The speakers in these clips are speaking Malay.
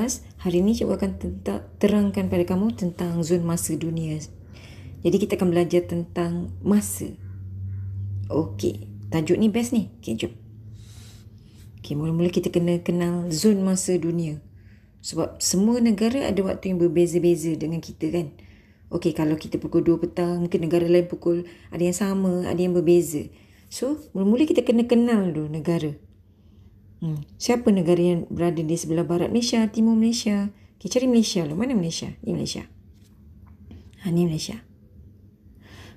kelas, hari ini cikgu akan terangkan pada kamu tentang zon masa dunia. Jadi kita akan belajar tentang masa. Okey, tajuk ni best ni. Okey, jom. Okey, mula-mula kita kena kenal zon masa dunia. Sebab semua negara ada waktu yang berbeza-beza dengan kita kan. Okey, kalau kita pukul 2 petang, mungkin negara lain pukul ada yang sama, ada yang berbeza. So, mula-mula kita kena kenal dulu negara. Siapa negara yang berada di sebelah barat Malaysia, timur Malaysia? Okay, cari Malaysia dulu. Mana Malaysia? Ni Malaysia. Ni Malaysia.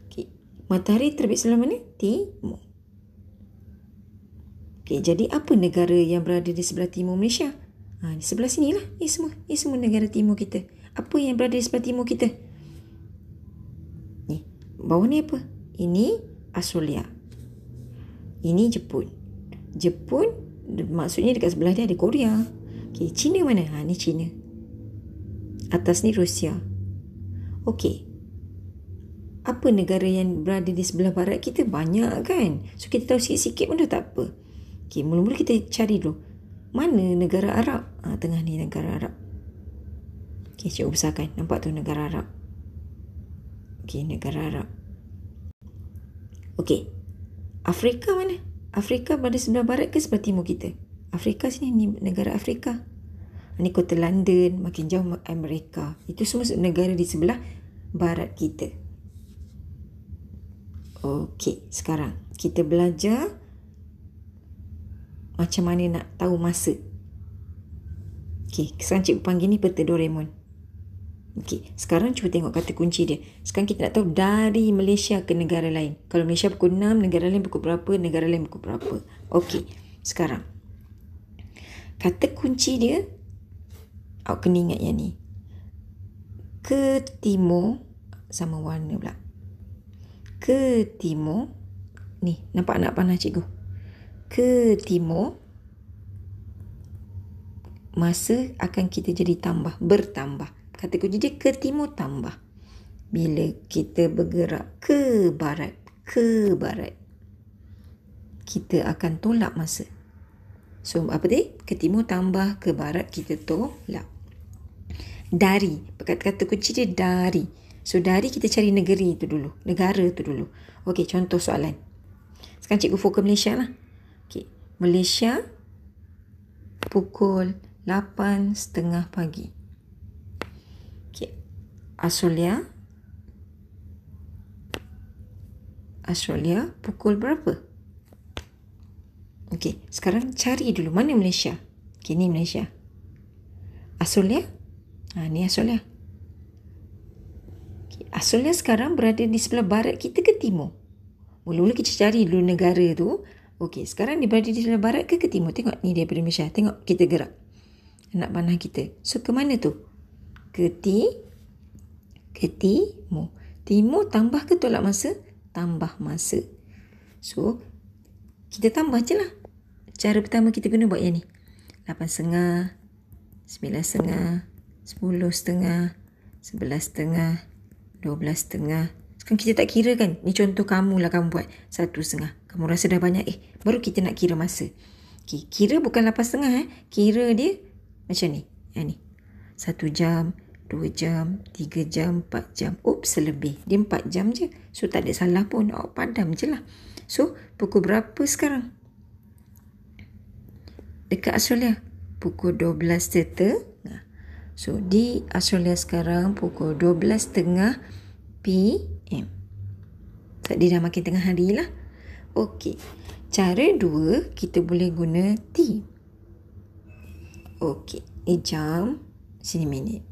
Okay. Matahari terbit sebelah mana? Timur. Okay, jadi apa negara yang berada di sebelah timur Malaysia? Di sebelah sini lah. Ni semua negara timur kita. Apa yang berada di sebelah timur kita? Ni, bawah ni apa? Ini Australia. Ini Jepun. Jepun maksudnya dekat sebelah dia ada Korea. Okey, China mana? Ni China. Atas ni Rusia. Okey. Apa negara yang berada di sebelah barat kita? Banyak kan? So kita tahu sikit-sikit pun dah tak apa. Okey, mula-mula kita cari dulu. Mana negara Arab? Tengah ni negara Arab. Okey, cikgu besarkan. Nampak tu negara Arab. Okey, negara Arab. Okey. Afrika mana? Afrika berada sebelah barat ke sebelah timur kita? Afrika sini, ni negara Afrika. Ni kota London, makin jauh Amerika. Itu semua negara di sebelah barat kita. Okey, sekarang kita belajar macam mana nak tahu masa. Okey, sekarang cikgu panggil ni peta Doraemon. Okey, sekarang cuba tengok kata kunci dia. Sekarang kita nak tahu dari Malaysia ke negara lain. Kalau Malaysia pukul 6, negara lain pukul berapa, negara lain pukul berapa. Okey, sekarang kata kunci dia, awak kena ingat yang ni. Ke timur, sama warna pula. Ke timur, ni nampak anak panah cikgu. Ke timur, masa akan kita jadi bertambah. Kata kunci dia ke timur tambah. Bila kita bergerak ke barat, kita akan tolak masa. So, apa dia? Ke timur tambah, ke barat kita tolak. Dari. Kata kunci dia dari. So, dari kita cari negara tu dulu. Okey, contoh soalan. Sekarang cikgu fokus Malaysia lah. Okey, Malaysia pukul 8.30 pagi. Australia pukul berapa? Okey, sekarang cari dulu mana Malaysia. Okey, ni Malaysia. Australia? Ni Australia. Okay, Australia sekarang berada di sebelah barat kita ke timur? Mula-mula kita cari dulu negara tu. Okey, sekarang dia berada di sebelah barat ke timur? Tengok ni daripada Malaysia. Tengok kita gerak. Anak panah kita. So, ke mana tu? Ke timur. Timur tambah ke tolak masa? Tambah masa. So, kita tambah je lah. Cara pertama kita guna buat yang ni. 8.30, 9.30, 10.30, 11.30, 12.30. Sekarang kita tak kira kan? Ni contoh kamu lah kamu buat 1.30. Kamu rasa dah banyak. Baru kita nak kira masa. Okay, kira bukan 8.30. Kira dia macam ni. Yang ni. 1 jam, 2 jam, 3 jam, 4 jam. Selebih. Dia 4 jam je. So, tak ada salah pun. Awak padam je lah. So, pukul berapa sekarang? Dekat Australia. Pukul 12.30. So, di Australia sekarang pukul 12.30 PM. Dia dah makin tengah hari lah. Okey. Cara 2, kita boleh guna T. Okey. Ni jam. Sini minit.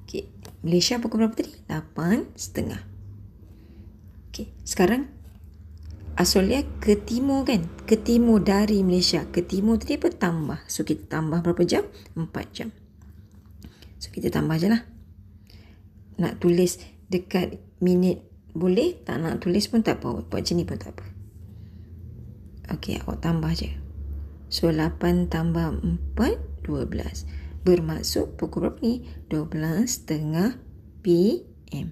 Okey. Malaysia pukul berapa tadi? 8.30. Okey. Sekarang Australia ke timur kan? Ke timur dari Malaysia. Ke timur tadi apa? Tambah. So, kita tambah berapa jam? 4 jam. So, kita tambah je lah. Nak tulis dekat minit boleh. Tak nak tulis pun tak apa. Buat macam ni pun tak apa. Okey, awak tambah je. So, 8 tambah 4, 12. Bermaksud pukul berapa ni? 12.30 PM.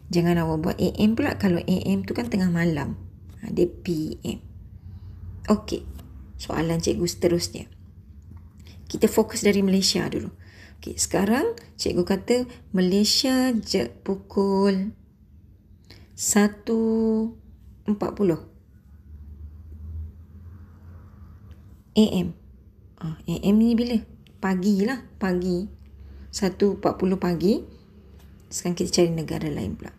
Jangan awak buat AM pula. Kalau AM tu kan tengah malam. Dia PM. Okey. Soalan cikgu seterusnya. Kita fokus dari Malaysia dulu. Okey, sekarang cikgu kata Malaysia pukul 1.40 AM. AM ni bila? Pagi lah. Pagi. 1.40 pagi. Sekarang kita cari negara lain pula.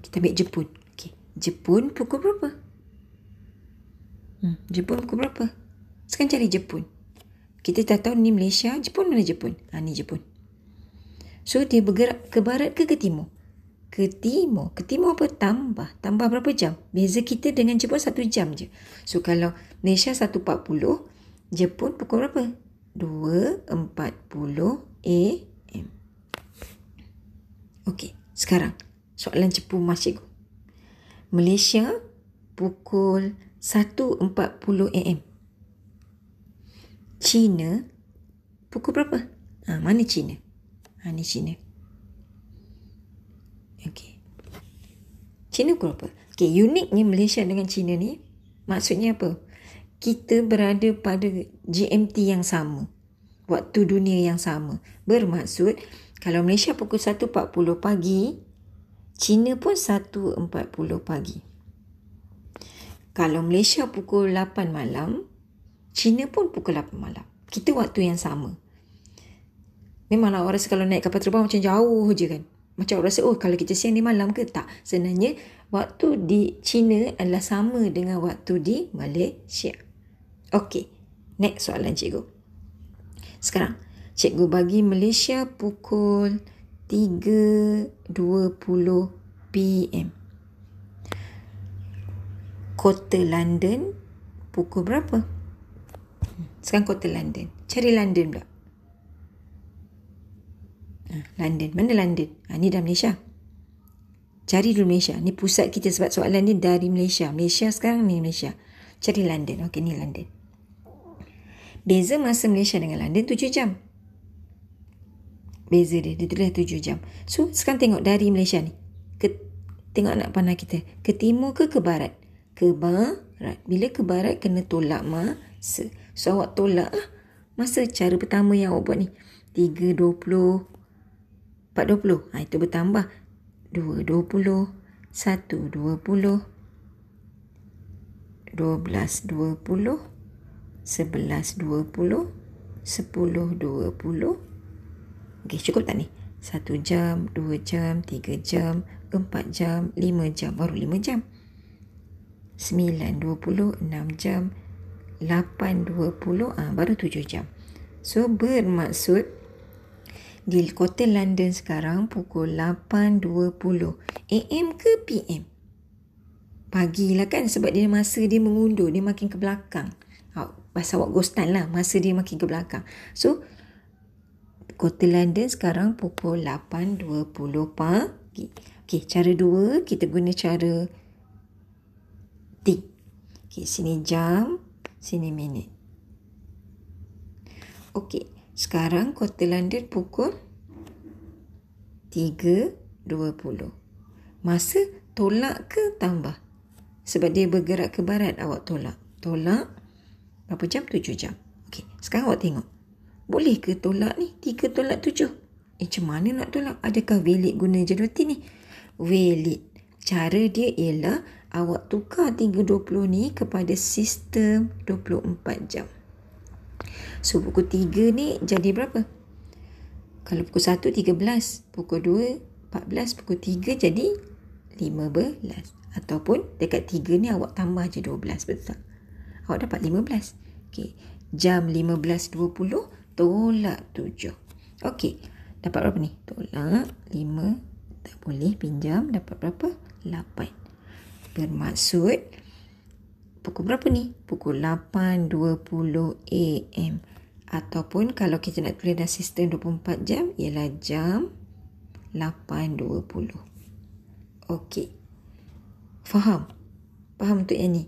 Kita ambil Jepun. Okay. Jepun pukul berapa? Jepun pukul berapa? Sekarang cari Jepun. Kita dah tahu ni Malaysia. Jepun mana Jepun? Ni Jepun. So dia bergerak ke barat ke timur? Ke timur. Ke timur apa? Tambah berapa jam? Beza kita dengan Jepun 1 jam je. So kalau Malaysia 1.40, Jepun pukul berapa? 2.40 AM. Okey, sekarang soalan cepu mas cikgu. Malaysia pukul 1.40 AM. China pukul berapa? Mana China? Ni China. Okey. China pukul berapa? Okey, uniknya Malaysia dengan China ni maksudnya apa? Kita berada pada GMT yang sama. Waktu dunia yang sama. Bermaksud kalau Malaysia pukul 1.40 pagi, China pun 1.40 pagi. Kalau Malaysia pukul 8 malam, China pun pukul 8 malam. Kita waktu yang sama. Memanglah orang rasa kalau naik kapal terbang macam jauh je kan. Macam orang rasa, kalau kita siang di malam ke? Tak. Sebenarnya, waktu di China adalah sama dengan waktu di Malaysia. Okey. Next soalan cikgu. Sekarang, cikgu bagi Malaysia pukul 3.20 PM. Kota London pukul berapa? Sekarang kota London. Cari London pula. London. Mana London? Ni dah Malaysia. Cari dulu Malaysia. Ni pusat kita sebab soalan ni dari Malaysia. Malaysia sekarang ni Malaysia. Cari London. Okey, ni London. Beza masa Malaysia dengan London 7 jam. Beza dia tulis 7 jam. So, sekarang tengok dari Malaysia ni. Tengok anak panah kita. Ke timur ke barat? Ke barat. Bila ke barat, kena tolak masa. So, awak tolak masa cara pertama yang awak buat ni. 3.20, 4.20. Itu bertambah. 2.20, 1.20, 12.20, 11.20, 10.20. Okey, cukup tak ni? 1 jam, 2 jam, 3 jam, 4 jam, 5 jam. Baru 5 jam. 9.20, 6 jam, 8.20, baru 7 jam. So, bermaksud di kota London sekarang pukul 8.20 AM ke PM? Pagi lah kan, sebab dia masa dia mengundur, dia makin ke belakang. Bahasa awak ghostan lah, masa dia makin ke belakang. So, kota London sekarang pukul 8.20 pagi. Okey, cara 2, kita guna cara T. Okey, sini jam, sini minit. Okey, sekarang kota London pukul 3.20. Masa tolak ke tambah? Sebab dia bergerak ke barat, awak tolak. Tolak berapa jam? 7 jam. Okey, sekarang awak tengok. Boleh ke tolak ni? 3 tolak 7. Macam mana nak tolak? Adakah valid guna jadual T ni? Valid. Cara dia ialah awak tukar 3.20 ni kepada sistem 24 jam. So, pukul 3 ni jadi berapa? Kalau pukul 1, 13. Pukul 2, 14. Pukul 3 jadi 15. Ataupun dekat 3 ni awak tambah je 12. Betul tak? Awak dapat 15. Okey. Jam 15.20 tolak 7. Okey. Dapat berapa ni? Tolak 5. Tak boleh pinjam. Dapat berapa? 8. Bermaksud pukul berapa ni? Pukul 8.20 AM. Ataupun kalau kita nak tulis dalam sistem 24 jam, ialah jam 8.20. Okey. Faham? Faham untuk yang ni?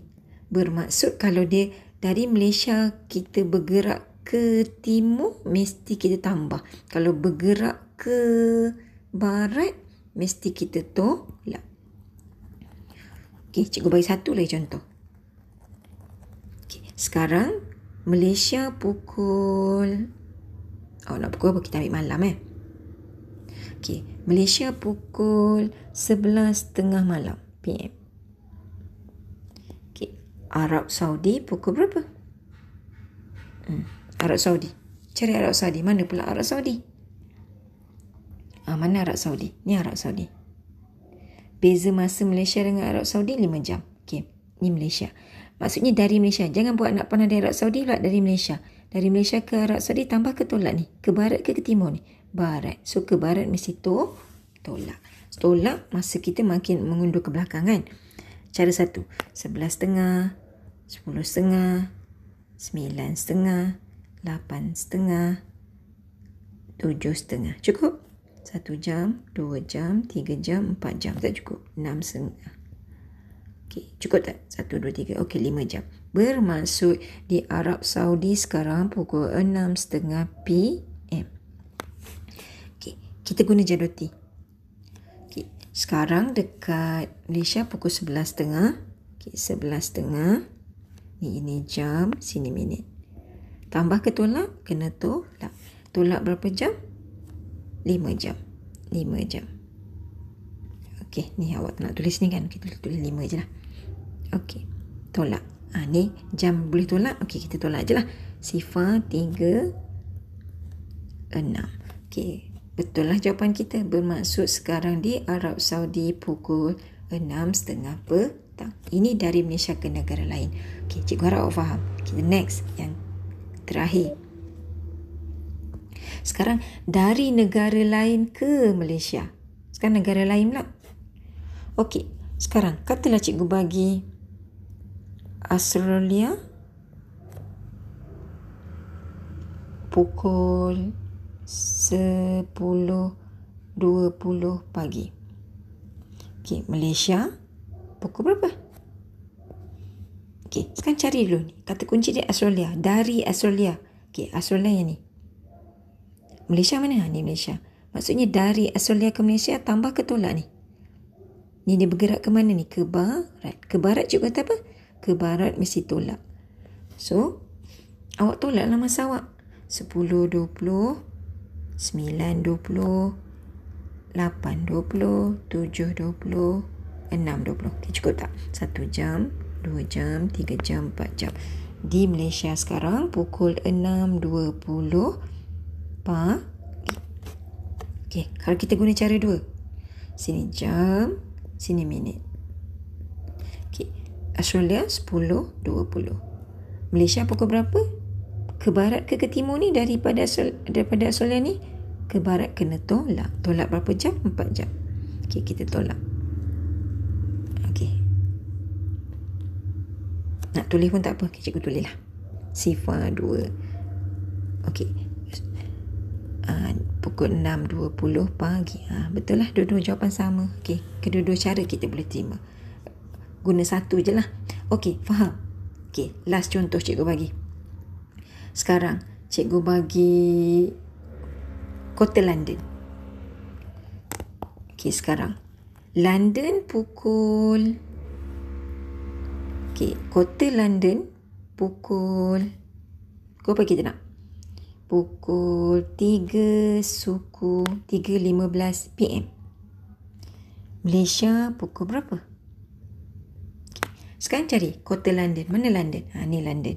Bermaksud kalau dia dari Malaysia kita bergerak ke timur, mesti kita tambah. Kalau bergerak ke barat, mesti kita tolak. Okey, cikgu bagi satu lagi contoh. Okay. Sekarang Malaysia pukul... nak pukul apa? Kita ambil malam Okey, Malaysia pukul 11.30 malam PM. Okey, Arab Saudi pukul berapa? Arab Saudi. Cari Arab Saudi. Mana pula Arab Saudi? Mana Arab Saudi? Ni Arab Saudi. Beza masa Malaysia dengan Arab Saudi 5 jam. Okey, ni Malaysia. Maksudnya dari Malaysia. Jangan buat nak pandang dari Arab Saudi pula, dari Malaysia. Dari Malaysia ke Arab Saudi tambah ke tolak ni? Ke barat ke timur ni? Barat. So ke barat mesti tolak. Tolak masa kita makin mengundur ke belakang kan. Cara satu. 11.30, 10.30, 9.30, 8.30, 7.30. Cukup? 1 jam, 2 jam, 3 jam, 4 jam. Tak cukup? 6.30. Okey, cukup tak? 1, 2, 3. Okey, 5 jam. Bermaksud di Arab Saudi sekarang pukul 6.30 PM. Okey, kita guna jadual T. Okey, sekarang dekat Malaysia pukul 11.30. Okey, 11.30. Ini jam, sini minit. Tambah ke tolak? Kena tolak. Tolak berapa jam? 5 jam. 5 jam. Okey, ni awak nak tulis ni kan? Kita tulis 5 je lah. Okey, tolak. Ni jam boleh tolak. Okey, kita tolak je lah. 0.36. Okey, betul lah jawapan kita. Bermaksud sekarang di Arab Saudi pukul 6.30 petang. Ini dari Malaysia ke negara lain. Okey, cikgu harap awak faham. Kita next, yang terakhir. Sekarang dari negara lain ke Malaysia. Sekarang negara lain pula. Okey, sekarang katalah cikgu bagi Australia pukul 10.20 pagi. Okey, Malaysia pukul berapa? Okey, sekarang cari dulu ni. Kata kunci dia Australia. Dari Australia. Okey, Australia yang ni. Malaysia mana? Ni Malaysia. Maksudnya dari Australia ke Malaysia tambah ke tolak ni? Ni dia bergerak ke mana ni? Ke barat. Ke barat cikgu kata apa? Ke barat mesti tolak. So, awak tolak lah masa awak. 10.20, 9.20, 8.20, 7.20, 6.20. Okay, cukup tak? 1 jam, 2 jam, 3 jam, 4 jam. Di Malaysia sekarang pukul 6.20 pagi. Okay, kalau kita guna cara 2. Sini jam, sini minit. Okay, Australia 10.20. Malaysia pukul berapa? Ke barat ke timur ni daripada Australia ni? Ke barat kena tolak. Tolak berapa jam? 4 jam. Okay, kita tolak. Okay. Nak tulis pun tak apa. Okay, cikgu tulis lah. Sifar 2. Okay. Pukul 6.20 pagi. Betul lah, dua-dua jawapan sama. Okay, kedua-dua cara kita boleh terima. Guna satu je lah. Okay, faham? Okay, last contoh cikgu bagi. Sekarang, cikgu bagi kota London. Okay, sekarang. London pukul... Okay, kota London pukul... Pukul apa kita nak? Pukul 3.15 PM. Malaysia pukul berapa? Okay. Sekarang cari kota London. Mana London? Ni London.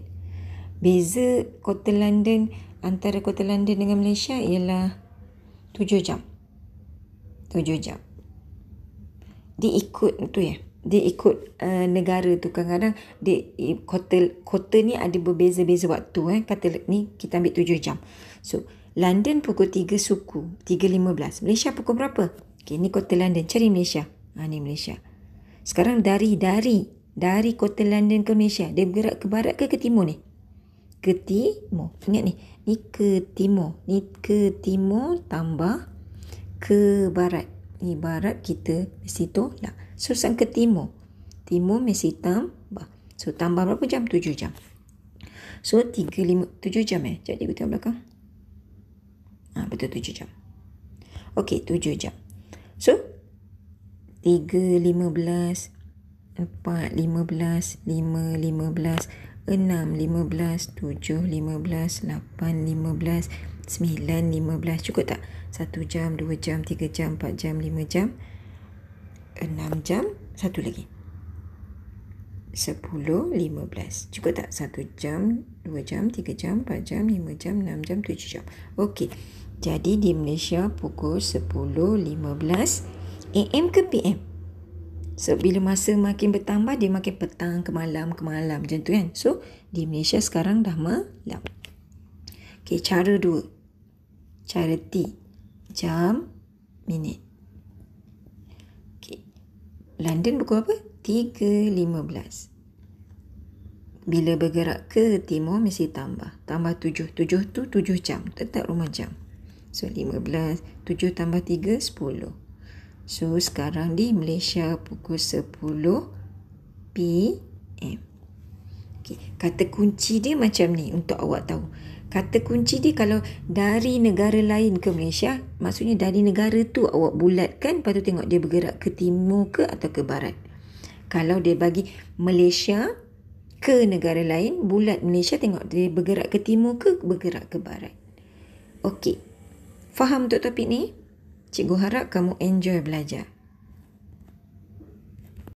Beza kota London antara kota London dengan Malaysia ialah 7 jam. 7 jam. Dia ikut tu ya. Dia ikut negara tu. Kadang-kadang kota ni ada berbeza-beza waktu. Kata ni kita ambil 7 jam. So, London pukul 3 suku. 3.15. Malaysia pukul berapa? Okay, ni kota London. Cari Malaysia. Ni Malaysia. Sekarang dari kota London ke Malaysia. Dia bergerak ke barat ke timur ni? Ke timur. Ingat ni. Ni ke timur. Ni ke timur tambah ke barat. Ni barat kita mesti tolak. So, sang ke timur. Timur mesti tambah. So, tambah berapa jam? 7 jam. So, 7 jam Sekejap cikgu tengok belakang. Betul 7 jam. Okey, 7 jam. So, 3.15, 4.15, 5.15, 6, 15, 7, 15, 8, 15, 9, 15. Cukup tak? 1 jam, 2 jam, 3 jam, 4 jam, 5 jam, 6 jam, satu lagi. 10, 15. Cukup tak? 1 jam, 2 jam, 3 jam, 4 jam, 5 jam, 6 jam, 7 jam. Okey. Jadi di Malaysia pukul 10.15 AM ke PM? So, bila masa makin bertambah, dia makin petang ke malam macam tu kan. So, di Malaysia sekarang dah malam. Okey, cara 2. Cara T. Jam, minit. Okey. London pukul apa? 3.15. Bila bergerak ke timur, mesti tambah. Tambah 7. 7 tu 7 jam. Tetap rumah jam. So, 15. 7 tambah 3, 10. So, sekarang di Malaysia pukul 10 PM. Okay. Kata kunci dia macam ni untuk awak tahu. Kata kunci dia kalau dari negara lain ke Malaysia, maksudnya dari negara tu awak bulatkan, lepas tu tengok dia bergerak ke timur ke atau ke barat. Kalau dia bagi Malaysia ke negara lain, bulat Malaysia, tengok dia bergerak ke timur ke bergerak ke barat. Okey. Faham untuk topik ni? Cikgu harap kamu enjoy belajar.